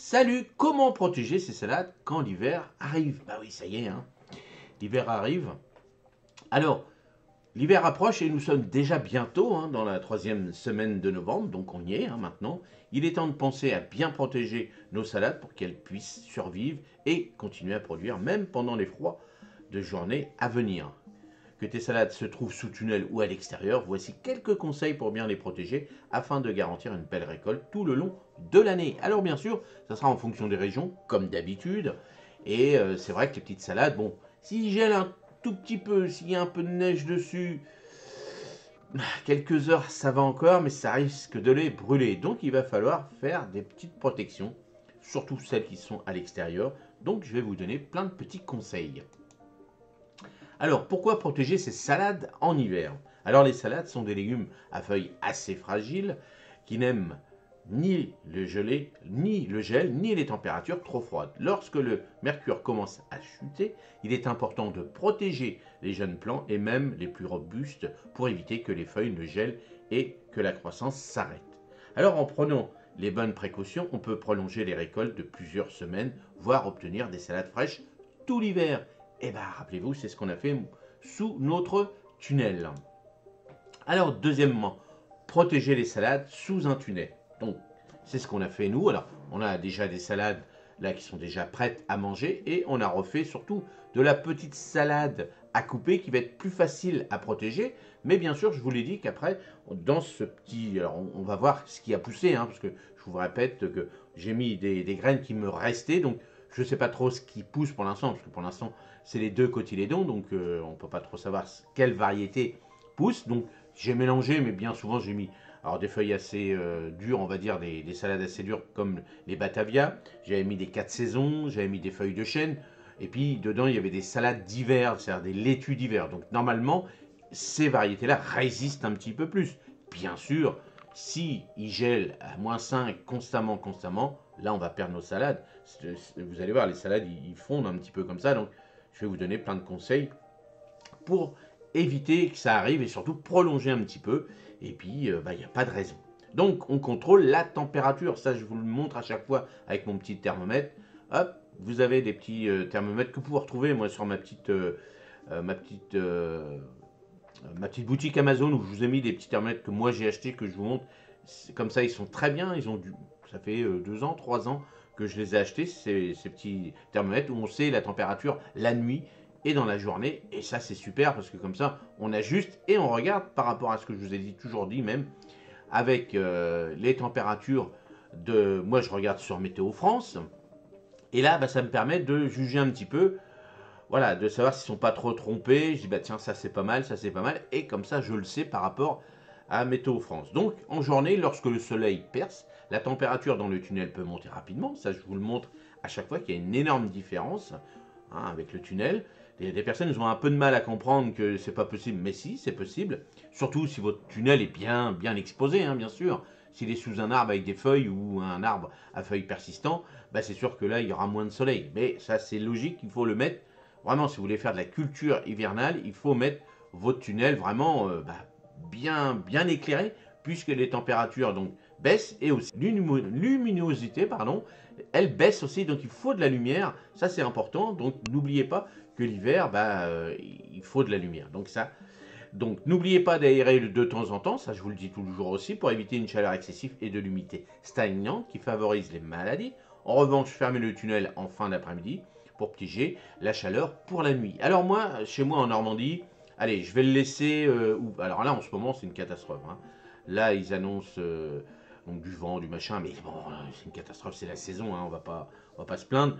Salut, comment protéger ses salades quand l'hiver arrive? Bah oui, ça y est, hein, l'hiver arrive. Alors, l'hiver approche et nous sommes déjà bientôt dans la troisième semaine de novembre, donc on y est maintenant. Il est temps de penser à bien protéger nos salades pour qu'elles puissent survivre et continuer à produire même pendant les froids de journée à venir. Que tes salades se trouvent sous tunnel ou à l'extérieur, voici quelques conseils pour bien les protéger afin de garantir une belle récolte tout le long de l'année. Alors bien sûr, ça sera en fonction des régions, comme d'habitude. Et c'est vrai que les petites salades, bon, s'il gèle un tout petit peu, s'il y a un peu de neige dessus, quelques heures ça va encore, mais ça risque de les brûler. Donc il va falloir faire des petites protections, surtout celles qui sont à l'extérieur. Donc je vais vous donner plein de petits conseils. Alors, pourquoi protéger ces salades en hiver? Alors, les salades sont des légumes à feuilles assez fragiles qui n'aiment ni le gelé, ni le gel, ni les températures trop froides. Lorsque le mercure commence à chuter, il est important de protéger les jeunes plants et même les plus robustes pour éviter que les feuilles ne gèlent et que la croissance s'arrête. Alors, en prenant les bonnes précautions, on peut prolonger les récoltes de plusieurs semaines, voire obtenir des salades fraîches tout l'hiver. Et bien, rappelez-vous, c'est ce qu'on a fait sous notre tunnel. Alors, deuxièmement, protéger les salades sous un tunnel. Donc, c'est ce qu'on a fait nous. Alors, on a déjà des salades là qui sont déjà prêtes à manger et on a refait surtout de la petite salade à couper qui va être plus facile à protéger. Mais bien sûr, je vous l'ai dit qu'après, dans ce petit... Alors, on va voir ce qui a poussé, parce que je vous répète que j'ai mis des graines qui me restaient. Donc, je ne sais pas trop ce qui pousse pour l'instant, parce que pour l'instant, c'est les deux cotylédons, donc on ne peut pas trop savoir quelle variété pousse. Donc, j'ai mélangé, mais bien souvent, j'ai mis alors, des feuilles assez dures, on va dire, des salades assez dures, comme les Batavia. J'avais mis des 4 saisons, j'avais mis des feuilles de chêne. Et puis, dedans, il y avait des salades d'hiver, c'est-à-dire des laitues d'hiver. Donc, normalement, ces variétés-là résistent un petit peu plus. Bien sûr, si ils gèlent à -5 constamment, là on va perdre nos salades. Vous allez voir, les salades ils fondent un petit peu comme ça, donc je vais vous donner plein de conseils pour éviter que ça arrive et surtout prolonger un petit peu. Et puis il n'y a pas de raison. Donc on contrôle la température, ça je vous le montre à chaque fois avec mon petit thermomètre. Hop, vous avez des petits thermomètres que vous pouvez retrouver moi sur ma petite boutique Amazon où je vous ai mis des petits thermomètres que moi j'ai acheté, que je vous montre. Comme ça, ils sont très bien. Ça fait 2 ans, 3 ans que je les ai achetés, ces petits thermomètres où on sait la température la nuit et dans la journée. Et ça, c'est super parce que comme ça, on ajuste et on regarde par rapport à ce que je vous ai toujours dit même, avec les températures de... Moi, je regarde sur Météo France. Et là, ça me permet de juger un petit peu, voilà, de savoir s'ils ne sont pas trop trompés. Je dis, tiens, ça c'est pas mal, ça c'est pas mal. Et comme ça, je le sais par rapport à Météo France. Donc, en journée, lorsque le soleil perce, la température dans le tunnel peut monter rapidement. Ça, je vous le montre à chaque fois qu'il y a une énorme différence avec le tunnel. Des personnes ont un peu de mal à comprendre que c'est pas possible, mais si, c'est possible. Surtout si votre tunnel est bien exposé, bien sûr. S'il est sous un arbre avec des feuilles ou un arbre à feuilles persistantes, c'est sûr que là, il y aura moins de soleil. Mais ça, c'est logique, il faut le mettre. Vraiment, si vous voulez faire de la culture hivernale, il faut mettre votre tunnel vraiment bien éclairé, puisque les températures donc baissent et aussi luminosité, elle baisse aussi, donc il faut de la lumière, ça c'est important. Donc n'oubliez pas que l'hiver, il faut de la lumière. Donc n'oubliez pas d'aérer de temps en temps, ça je vous le dis toujours aussi, pour éviter une chaleur excessive et de l'humidité stagnante qui favorise les maladies. En revanche, fermez le tunnel en fin d'après-midi pour piéger la chaleur pour la nuit. Alors moi, chez moi en Normandie, allez, je vais le laisser... alors là, en ce moment, c'est une catastrophe. Là, ils annoncent donc du vent, du machin, mais bon, c'est une catastrophe, c'est la saison, on va pas se plaindre.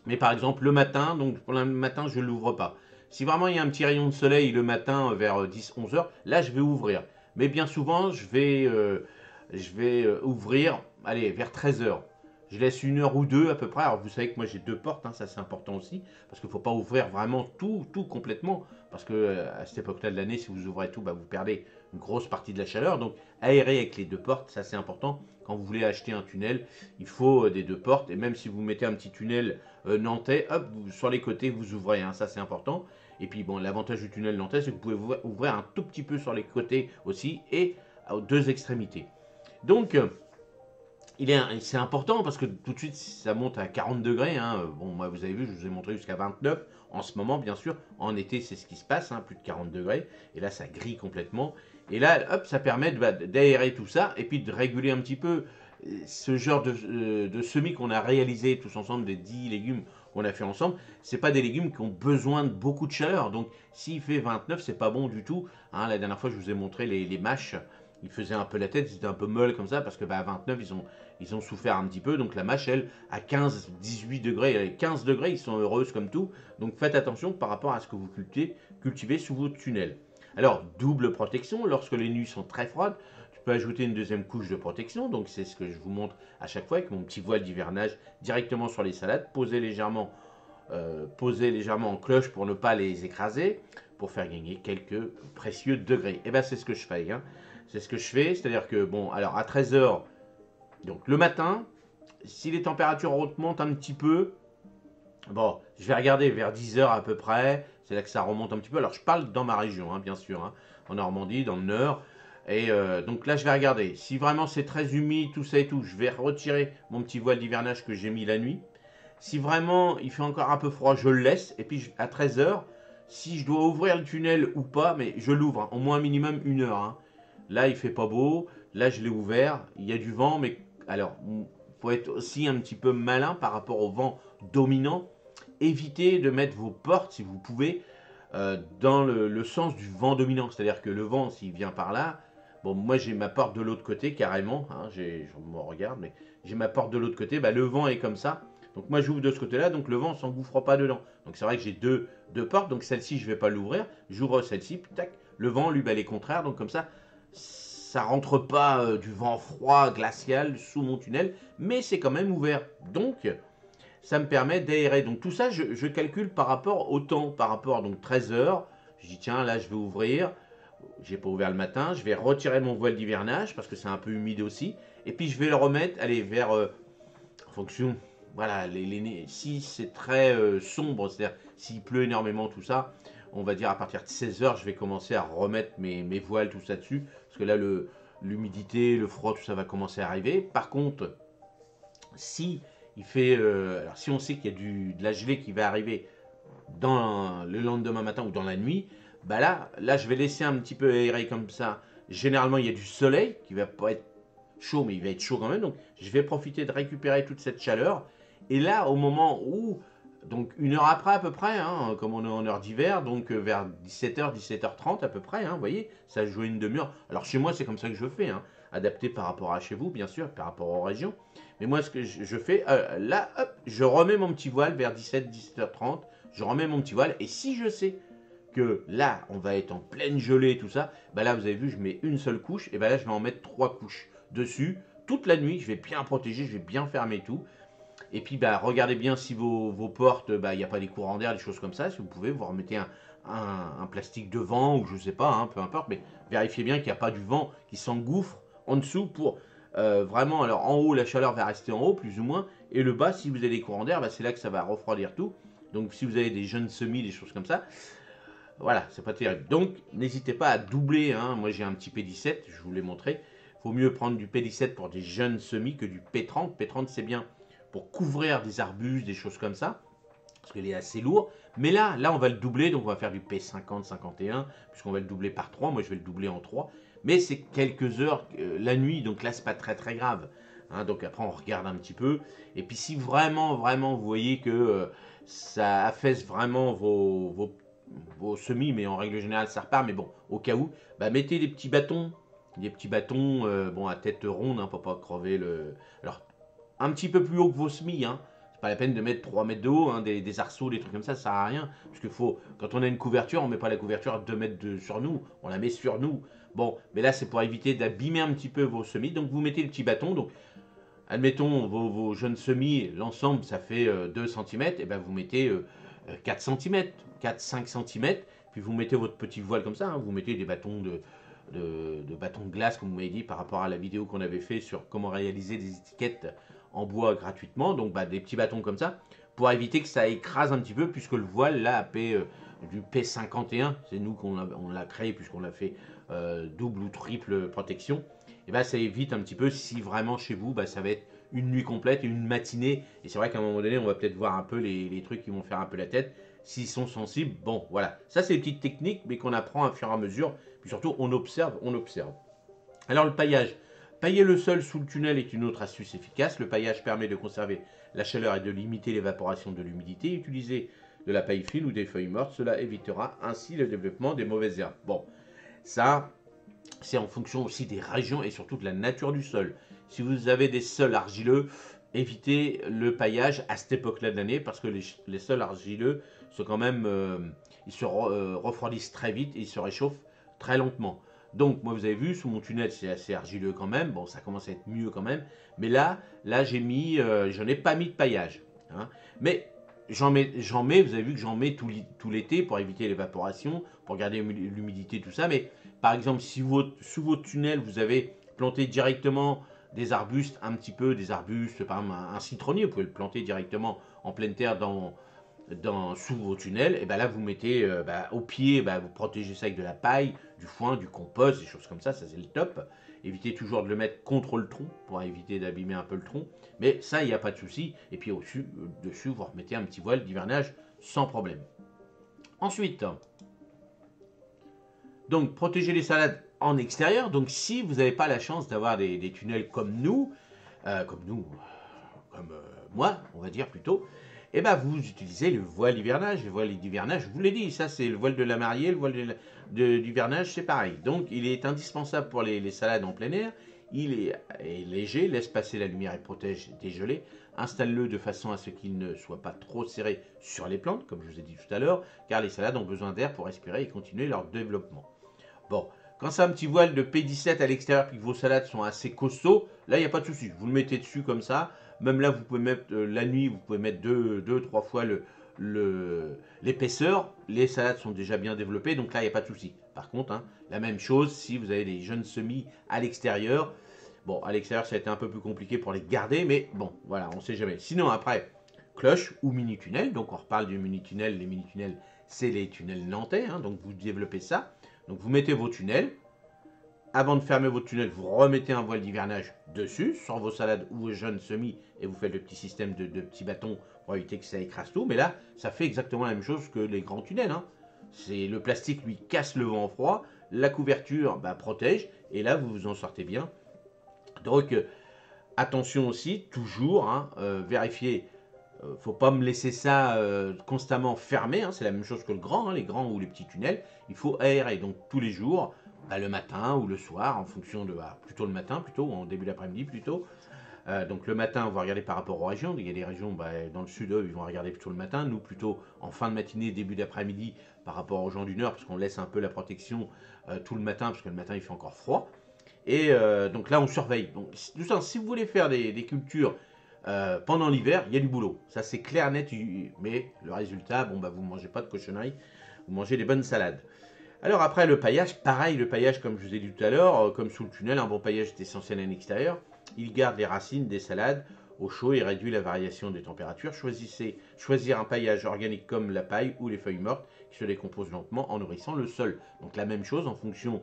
Mais par exemple, le matin, donc pour le matin, je ne l'ouvre pas. Si vraiment il y a un petit rayon de soleil le matin vers 10-11 heures, là, je vais ouvrir. Mais bien souvent, je vais ouvrir, allez, vers 13 heures. Je laisse 1 heure ou 2 à peu près. Alors vous savez que moi j'ai 2 portes, ça c'est important aussi, parce qu'il ne faut pas ouvrir vraiment tout complètement, parce que à cette époque-là de l'année, si vous ouvrez tout, vous perdez une grosse partie de la chaleur. Donc aérer avec les 2 portes, ça c'est important. Quand vous voulez acheter un tunnel, il faut des 2 portes, et même si vous mettez un petit tunnel nantais, hop, sur les côtés vous ouvrez, ça c'est important. Et puis bon, l'avantage du tunnel nantais, c'est que vous pouvez ouvrir un tout petit peu sur les côtés aussi, et aux 2 extrémités. Donc c'est important parce que tout de suite, ça monte à 40 degrés. Hein. Bon, moi, vous avez vu, je vous ai montré jusqu'à 29. En ce moment, bien sûr, en été, c'est ce qui se passe, hein, plus de 40 degrés. Et là, ça grille complètement. Et là, hop, ça permet d'aérer tout ça et puis de réguler un petit peu ce genre de semis qu'on a réalisé tous ensemble, des 10 légumes qu'on a fait ensemble. C'est pas des légumes qui ont besoin de beaucoup de chaleur. Donc, s'il fait 29, c'est pas bon du tout. Hein, la dernière fois, je vous ai montré les mâches. Ils faisaient un peu la tête, ils étaient un peu molles comme ça parce que à 29, ils ont souffert un petit peu. Donc la mâche, elle, à 15, 18 degrés, 15 degrés, ils sont heureuses comme tout. Donc faites attention par rapport à ce que vous cultivez sous vos tunnels. Alors, double protection, lorsque les nuits sont très froides, tu peux ajouter une deuxième couche de protection. Donc c'est ce que je vous montre à chaque fois avec mon petit voile d'hivernage directement sur les salades, posé légèrement en cloche pour ne pas les écraser, pour faire gagner quelques précieux degrés. Et bien c'est ce que je fais. Hein. C'est ce que je fais, c'est-à-dire que, bon, alors à 13h, donc le matin, si les températures remontent un petit peu, bon, je vais regarder vers 10h à peu près, c'est là que ça remonte un petit peu. Alors je parle dans ma région, hein, bien sûr, hein, en Normandie, dans le Nord. Et donc là, je vais regarder. Si vraiment c'est très humide, tout ça et tout, je vais retirer mon petit voile d'hivernage que j'ai mis la nuit. Si vraiment il fait encore un peu froid, je le laisse. Et puis à 13h, si je dois ouvrir le tunnel ou pas, mais je l'ouvre, hein, au moins minimum 1 heure. Hein. Là, il fait pas beau. Là, je l'ai ouvert. Il y a du vent, mais alors, il faut être aussi un petit peu malin par rapport au vent dominant. Évitez de mettre vos portes, si vous pouvez, dans le sens du vent dominant. C'est-à-dire que le vent, s'il vient par là, bon, moi j'ai ma porte de l'autre côté carrément. Hein, je me regarde, mais j'ai ma porte de l'autre côté. Bah, le vent est comme ça. Donc moi j'ouvre de ce côté-là, donc le vent ne s'engouffre pas dedans. Donc c'est vrai que j'ai deux portes, donc celle-ci je ne vais pas l'ouvrir. J'ouvre celle-ci, puis tac, le vent lui bah, est contraire, donc comme ça rentre pas du vent froid glacial sous mon tunnel, mais c'est quand même ouvert. Donc ça me permet d'aérer. Donc tout ça, je calcule par rapport au temps, par rapport donc 13 heures. Je dis tiens là je vais ouvrir. J'ai pas ouvert le matin. Je vais retirer mon voile d'hivernage parce que c'est un peu humide aussi. Et puis je vais le remettre, allez vers en fonction. Voilà, si c'est très sombre, c'est-à-dire s'il pleut énormément, tout ça, on va dire à partir de 16 heures, je vais commencer à remettre mes voiles, tout ça dessus. Parce que là, l'humidité, le froid, tout ça va commencer à arriver. Par contre, si il fait, alors si on sait qu'il y a de la gelée qui va arriver dans le lendemain matin ou dans la nuit, bah là, je vais laisser un petit peu aérer comme ça. Généralement, il y a du soleil qui va pas être chaud, mais il va être chaud quand même. Donc, je vais profiter de récupérer toute cette chaleur. Et là, au moment où, donc 1 heure après à peu près, hein, comme on est en heure d'hiver, donc vers 17h, 17h30 à peu près, hein, vous voyez, ça joue une demi-heure. Alors chez moi, c'est comme ça que je fais, hein, adapté par rapport à chez vous, bien sûr, par rapport aux régions. Mais moi, ce que je fais, là, hop, je remets mon petit voile vers 17, 17h30, je remets mon petit voile, et si je sais que là, on va être en pleine gelée, tout ça, bah là, vous avez vu, je mets une seule couche, et bah là, je vais en mettre 3 couches dessus, toute la nuit, je vais bien protéger, je vais bien fermer tout. Et puis, bah, regardez bien si vos portes, bah, il n'y a pas des courants d'air, des choses comme ça. Si vous pouvez, vous remettez un plastique devant ou je sais pas, hein, peu importe. Mais vérifiez bien qu'il n'y a pas du vent qui s'engouffre en dessous pour vraiment. Alors, en haut, la chaleur va rester en haut, plus ou moins. Et le bas, si vous avez des courants d'air, bah, c'est là que ça va refroidir tout. Donc, si vous avez des jeunes semis, des choses comme ça, voilà, c'est pas terrible. Donc, n'hésitez pas à doubler. Hein. Moi, j'ai un petit P17, je vous l'ai montré. Il faut mieux prendre du P17 pour des jeunes semis que du P30. P30, c'est bien pour couvrir des arbustes, des choses comme ça, parce qu'il est assez lourd. Mais là, on va le doubler, donc on va faire du P50, 51, puisqu'on va le doubler par 3. Moi, je vais le doubler en 3. Mais c'est quelques heures la nuit, donc là, c'est pas très très grave. Hein, donc après, on regarde un petit peu. Et puis, si vraiment, vraiment, vous voyez que ça affaisse vraiment vos semis, mais en règle générale, ça repart. Mais bon, au cas où, bah, mettez des petits bâtons, bon, à tête ronde, hein, pour pas crever le. Alors, un petit peu plus haut que vos semis, hein. C'est pas la peine de mettre 3 mètres de haut, hein, des arceaux, des trucs comme ça sert à rien. Parce qu'il faut, quand on a une couverture, on met pas la couverture à 2 mètres sur nous, on la met sur nous. Bon, mais là, c'est pour éviter d'abîmer un petit peu vos semis. Donc, vous mettez le petit bâton. Donc, admettons, vos jeunes semis, l'ensemble, ça fait 2 cm. Et ben, vous mettez 4 cm, 4-5 cm. Puis, vous mettez votre petit voile comme ça. Hein, vous mettez des bâtons de bâtons de glace, comme vous m'avez dit, par rapport à la vidéo qu'on avait fait sur comment réaliser des étiquettes en bois gratuitement. Donc, bah, des petits bâtons comme ça, pour éviter que ça écrase un petit peu, puisque le voile, là, du P51, c'est nous qu'on l'a créé, puisqu'on l'a fait double ou triple protection. Et bah, ça évite un petit peu, si vraiment chez vous, bah, ça va être une nuit complète et une matinée. Et c'est vrai qu'à un moment donné, on va peut-être voir un peu les trucs qui vont faire un peu la tête. S'ils sont sensibles, bon, voilà. Ça, c'est des petites techniques, mais qu'on apprend à fur et à mesure. Puis surtout, on observe, on observe. Alors, le paillage. Pailler le sol sous le tunnel est une autre astuce efficace. Le paillage permet de conserver la chaleur et de limiter l'évaporation de l'humidité. Utiliser de la paille fine ou des feuilles mortes, cela évitera ainsi le développement des mauvaises herbes. Bon, ça, c'est en fonction aussi des régions et surtout de la nature du sol. Si vous avez des sols argileux, évitez le paillage à cette époque-là de l'année parce que les sols argileux sont quand même, ils se refroidissent très vite et ils se réchauffent très lentement. Donc, moi, vous avez vu, sous mon tunnel, c'est assez argileux quand même. Bon, ça commence à être mieux quand même. Mais là, j'en ai pas mis de paillage. Hein. Mais j'en mets, vous avez vu que j'en mets tout l'été pour éviter l'évaporation, pour garder l'humidité, tout ça. Mais par exemple, si sous votre tunnel, vous avez planté directement des arbustes, un petit peu des arbustes, par exemple un citronnier, vous pouvez le planter directement en pleine terre sous vos tunnels, et ben là vous mettez au pied, vous protégez ça avec de la paille, du foin, du compost, des choses comme ça c'est le top. Évitez toujours de le mettre contre le tronc pour éviter d'abîmer un peu le tronc, mais ça il n'y a pas de souci. Et puis dessus vous remettez un petit voile d'hivernage sans problème. Ensuite, donc protéger les salades en extérieur. Donc si vous n'avez pas la chance d'avoir des tunnels comme nous, comme moi, on va dire plutôt, et ben vous utilisez le voile d'hivernage. Le voile d'hivernage, je vous l'ai dit, ça c'est le voile de la mariée, le voile d'hivernage, c'est pareil. Donc il est indispensable pour les salades en plein air. Il est léger, laisse passer la lumière et protège des gelées. Installe-le de façon à ce qu'il ne soit pas trop serré sur les plantes, comme je vous ai dit tout à l'heure, car les salades ont besoin d'air pour respirer et continuer leur développement. Bon, quand c'est un petit voile de P17 à l'extérieur et que vos salades sont assez costauds, là il n'y a pas de souci. Vous le mettez dessus comme ça. Même là, vous pouvez mettre la nuit, vous pouvez mettre deux, trois fois l'épaisseur. Les salades sont déjà bien développées, donc là il n'y a pas de souci. Par contre, hein, la même chose si vous avez des jeunes semis à l'extérieur. Bon, à l'extérieur, ça a été un peu plus compliqué pour les garder, mais bon, voilà, on ne sait jamais. Sinon, après, cloche ou mini-tunnel. Donc, on reparle du mini-tunnel. Les mini-tunnels, c'est les tunnels nantais. Hein, donc, vous développez ça. Donc, vous mettez vos tunnels. Avant de fermer votre tunnel, vous remettez un voile d'hivernage dessus, sur vos salades ou vos jeunes semis, et vous faites le petit système de petits bâtons pour éviter que ça écrase tout. Mais là, ça fait exactement la même chose que les grands tunnels. Hein. C'est le plastique, lui, casse le vent froid. La couverture protège. Et là, vous vous en sortez bien. Donc, attention aussi, toujours, hein, vérifier. Faut pas me laisser ça constamment fermé. Hein, c'est la même chose que le grand, hein, les grands ou les petits tunnels. Il faut aérer. Donc, tous les jours, le matin ou le soir, en fonction de. Plutôt le matin, plutôt, en début d'après-midi, plutôt. Donc, le matin, on va regarder par rapport aux régions. Il y a des régions dans le sud, eux, ils vont regarder plutôt le matin. Nous, plutôt en fin de matinée, début d'après-midi, par rapport aux gens du Nord, parce qu'on laisse un peu la protection tout le matin, parce que le matin, il fait encore froid. Et donc là, on surveille. Donc, tout ça, si vous voulez faire des cultures pendant l'hiver, il y a du boulot. Ça, c'est clair, net. Mais le résultat, vous ne mangez pas de cochonneries, vous mangez des bonnes salades. Alors après, le paillage, pareil, le paillage, comme je vous ai dit tout à l'heure, comme sous le tunnel, un bon paillage est essentiel à l'extérieur. Il garde les racines des salades au chaud et réduit la variation des températures. Choisir un paillage organique comme la paille ou les feuilles mortes qui se décomposent lentement en nourrissant le sol. Donc la même chose en fonction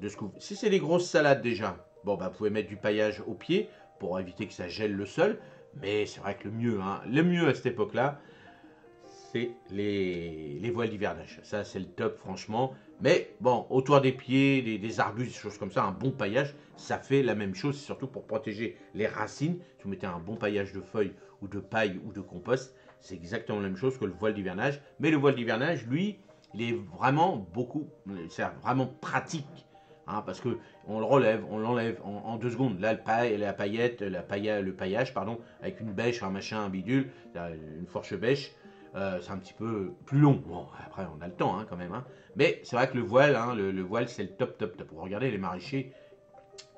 de ce que vous... Si c'est des grosses salades déjà, vous pouvez mettre du paillage au pied pour éviter que ça gèle le sol. Mais c'est vrai que le mieux à cette époque-là, c'est les voiles d'hivernage. Ça, c'est le top, franchement. Mais bon, autour des pieds, des arbustes, des choses comme ça, un bon paillage, ça fait la même chose, surtout pour protéger les racines. Si vous mettez un bon paillage de feuilles ou de paille ou de compost, c'est exactement la même chose que le voile d'hivernage. Mais le voile d'hivernage, lui, il est vraiment c'est vraiment pratique. Hein, parce que on le relève, on l'enlève en 2 secondes. Là, le paillage, pardon, avec une bêche, un machin, un bidule, une fourche bêche, c'est un petit peu plus long. Bon, après, on a le temps quand même. Hein. Mais c'est vrai que le voile, le voile, c'est le top, top, top. Regardez les maraîchers,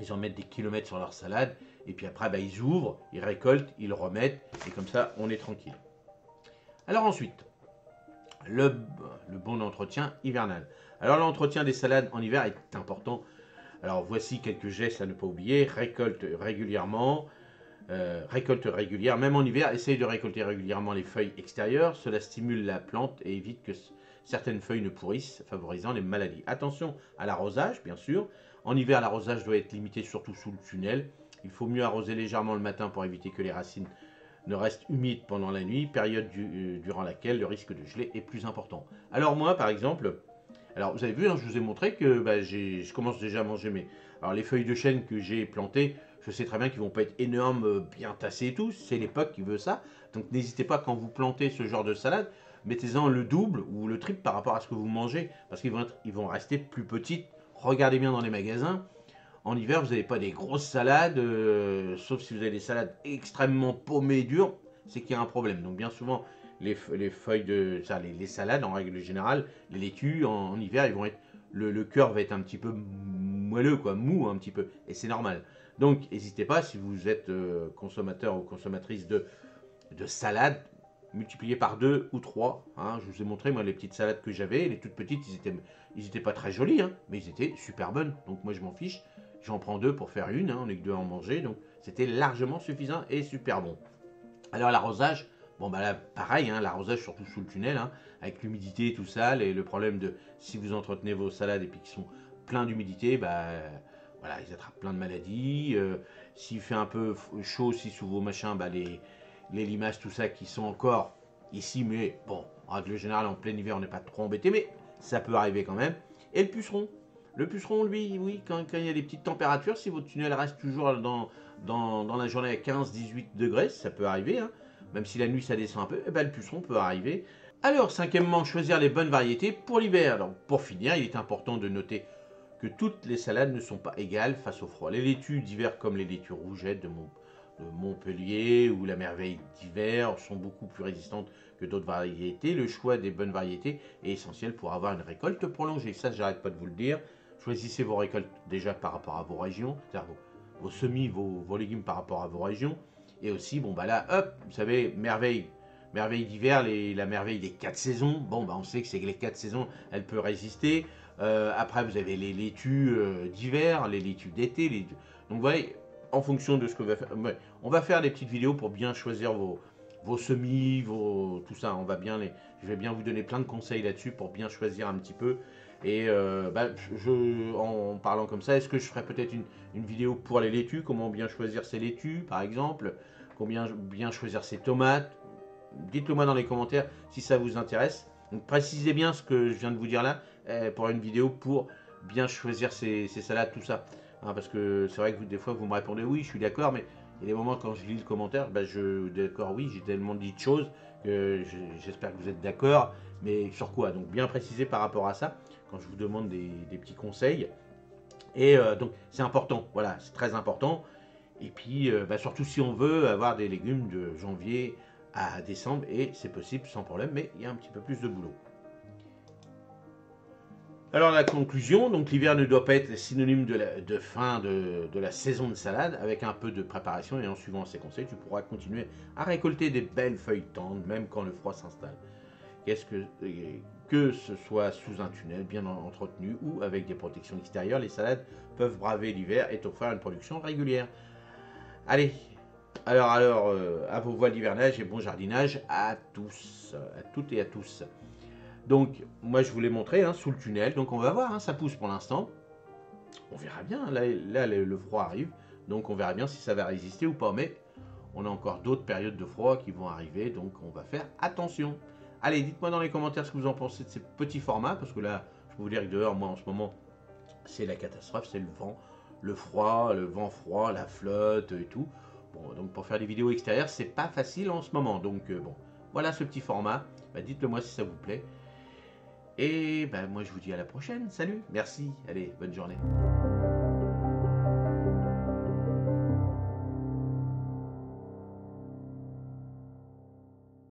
ils en mettent des kilomètres sur leur salade. Et puis après, ils ouvrent, ils récoltent, ils le remettent. Et comme ça, on est tranquille. Alors ensuite, le bon entretien hivernal. Alors l'entretien des salades en hiver est important. Alors voici quelques gestes à ne pas oublier. Récolte régulière, même en hiver, essaye de récolter régulièrement les feuilles extérieures. Cela stimule la plante et évite que certaines feuilles ne pourrissent, favorisant les maladies. Attention à l'arrosage, bien sûr. En hiver, l'arrosage doit être limité surtout sous le tunnel. Il faut mieux arroser légèrement le matin pour éviter que les racines ne restent humides pendant la nuit, période durant laquelle le risque de gelée est plus important. Alors moi, par exemple, alors vous avez vu, hein, je vous ai montré que je commence déjà à manger mes... Alors les feuilles de chêne que j'ai plantées, je sais très bien qu'ils ne vont pas être énormes, bien tassées et tout, c'est l'époque qui veut ça. Donc n'hésitez pas quand vous plantez ce genre de salade, mettez-en le double ou le triple par rapport à ce que vous mangez, parce ils vont rester plus petites. Regardez bien dans les magasins. En hiver, vous n'avez pas des grosses salades, sauf si vous avez des salades extrêmement paumées et dures, c'est qu'il y a un problème. Donc bien souvent, les feuilles de... Ça, les salades, en règle générale, les laitues, en hiver, ils vont être... Le cœur va être un petit peu moelleux, quoi, mou un petit peu, et c'est normal. Donc n'hésitez pas, si vous êtes consommateur ou consommatrice de salade, multiplié par 2 ou 3. Hein. Je vous ai montré, moi, les petites salades que j'avais. Les toutes petites, ils étaient pas très jolis, hein, mais ils étaient super bonnes. Donc moi, je m'en fiche. J'en prends 2 pour faire une. Hein, on n'est que 2 à en manger. Donc c'était largement suffisant et super bon. Alors l'arrosage, bon bah là, pareil, hein, l'arrosage surtout sous le tunnel, hein, avec l'humidité et tout ça. Le problème de si vous entretenez vos salades et puis qu'ils sont pleins d'humidité, bah voilà, ils attrapent plein de maladies. S'il fait un peu chaud aussi sous vos machins, bah les limaces, tout ça, qui sont encore ici, mais bon, en règle générale, en plein hiver, on n'est pas trop embêté, mais ça peut arriver quand même. Et le puceron. Le puceron, lui, oui, quand il y a des petites températures, si votre tunnel reste toujours dans la journée à 15-18 degrés, ça peut arriver, hein, même si la nuit ça descend un peu, et ben, le puceron peut arriver. Alors, cinquièmement, choisir les bonnes variétés pour l'hiver. Donc, pour finir, il est important de noter que toutes les salades ne sont pas égales face au froid. Les laitues d'hiver, comme les laitues rougettes de Montpellier ou la merveille d'hiver, sont beaucoup plus résistantes que d'autres variétés. Le choix des bonnes variétés est essentiel pour avoir une récolte prolongée. Ça, j'arrête pas de vous le dire. Choisissez vos récoltes déjà par rapport à vos régions, c'est-à-dire vos semis, vos légumes par rapport à vos régions. Et aussi, bon bah là, hop, vous savez, merveille d'hiver, la merveille des 4 saisons. Bon, bah on sait que c'est les 4 saisons, elle peut résister. Après, vous avez les laitues d'hiver, les laitues d'été. Donc, vous voyez, en fonction de ce que on va faire des petites vidéos pour bien choisir vos semis, tout ça. Je vais bien vous donner plein de conseils là-dessus pour bien choisir un petit peu. Et en parlant comme ça, est-ce que je ferai peut-être une vidéo pour les laitues, comment bien choisir ses laitues, par exemple, combien bien choisir ses tomates. Dites-le moi dans les commentaires si ça vous intéresse. Donc précisez bien ce que je viens de vous dire là pour une vidéo pour bien choisir ses salades, tout ça. Hein, parce que c'est vrai que des fois vous me répondez oui, je suis d'accord, mais il y a des moments quand je lis le commentaire, d'accord, oui, j'ai tellement dit de choses que j'espère que vous êtes d'accord, mais sur quoi? Donc bien préciser par rapport à ça quand je vous demande des petits conseils. Et donc c'est important, voilà, c'est très important. Et puis surtout si on veut avoir des légumes de janvier à décembre, et c'est possible sans problème, mais il y a un petit peu plus de boulot. Alors la conclusion, donc l'hiver ne doit pas être synonyme de fin de la saison de salade. Avec un peu de préparation et en suivant ces conseils, tu pourras continuer à récolter des belles feuilles tendres, même quand le froid s'installe. Que ce soit sous un tunnel bien entretenu ou avec des protections extérieures, les salades peuvent braver l'hiver et offrir une production régulière. Allez, alors à vos voiles d'hivernage et bon jardinage à tous, à toutes et à tous. Donc, moi je vous l'ai montré hein, sous le tunnel, donc on va voir, hein, ça pousse pour l'instant. On verra bien, là le froid arrive, donc on verra bien si ça va résister ou pas, mais on a encore d'autres périodes de froid qui vont arriver, donc on va faire attention. Allez, dites-moi dans les commentaires ce que vous en pensez de ces petits formats, parce que là, je peux vous dire que dehors, moi en ce moment, c'est la catastrophe, c'est le vent, le froid, le vent froid, la flotte et tout. Bon, donc pour faire des vidéos extérieures, c'est pas facile en ce moment, donc bon, voilà ce petit format, dites-le moi si ça vous plaît. Et moi je vous dis à la prochaine, salut, merci, allez, bonne journée.